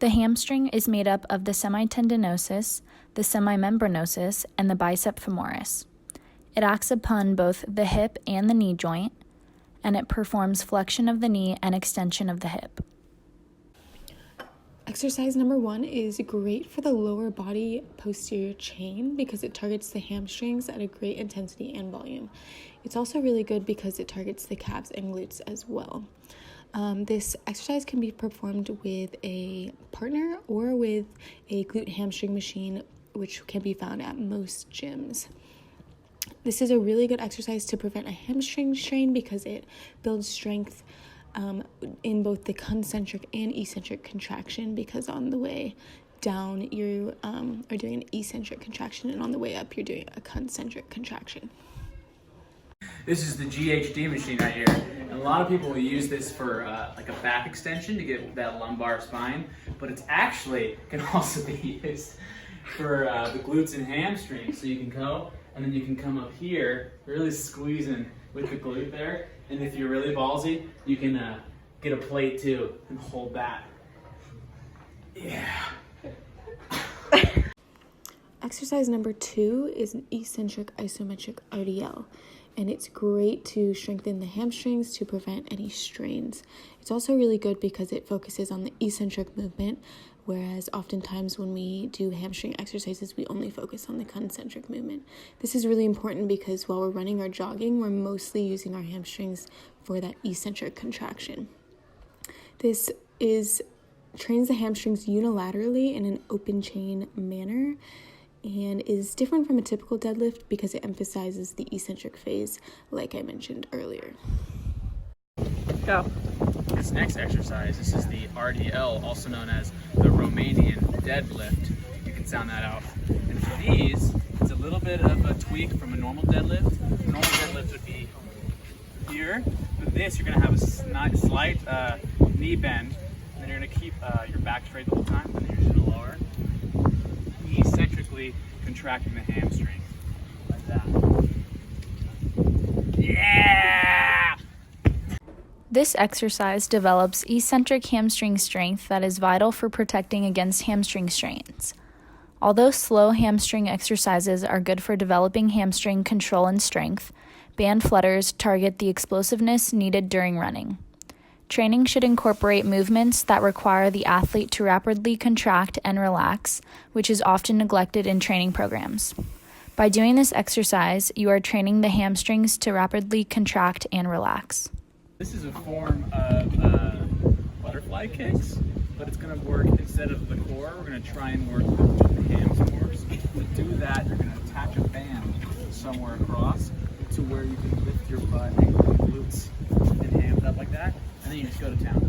The hamstring is made up of the semitendinosus, the semimembranosus, and the bicep femoris. It acts upon both the hip and the knee joint, and it performs flexion of the knee and extension of the hip. Exercise number 1 is great for the lower body posterior chain because it targets the hamstrings at a great intensity and volume. It's also really good because it targets the calves and glutes as well. This exercise can be performed with a partner or with a glute hamstring machine, which can be found at most gyms. This is a really good exercise to prevent a hamstring strain because it builds strength in both the concentric and eccentric contraction, because on the way down you are doing an eccentric contraction and on the way up you're doing a concentric contraction. This is the GHD machine right here. And a lot of people will use this for like a back extension to get that lumbar spine, but it's actually can also be used for the glutes and hamstrings. So you can go and then you can come up here, really squeezing with the glute there. And if you're really ballsy, you can get a plate too and hold that. Yeah. Exercise number 2 is an eccentric isometric RDL, and it's great to strengthen the hamstrings to prevent any strains. It's also really good because it focuses on the eccentric movement, whereas oftentimes when we do hamstring exercises, we only focus on the concentric movement. This is really important because while we're running or jogging, we're mostly using our hamstrings for that eccentric contraction. This trains the hamstrings unilaterally in an open chain manner and is different from a typical deadlift because it emphasizes the eccentric phase, like I mentioned earlier. Go. This next exercise, this is the RDL, also known as the Romanian deadlift. You can sound that out. And for these, it's a little bit of a tweak from a normal deadlift. A normal deadlift would be here. With this, you're going to have a slight knee bend, and then you're going to keep your back straight the whole time, and then you're just going to lower, eccentrically contracting the hamstring, like that. Yeah! This exercise develops eccentric hamstring strength that is vital for protecting against hamstring strains. Although slow hamstring exercises are good for developing hamstring control and strength, band flutters target the explosiveness needed during running. Training should incorporate movements that require the athlete to rapidly contract and relax, which is often neglected in training programs. By doing this exercise, you are training the hamstrings to rapidly contract and relax. This is a form of butterfly kicks, but it's going to work instead of the core. We're going to try and work with the hams more. To do that, you're going to attach a band somewhere across to where you can lift your butt and glutes and hams up like that, and then you just go to town.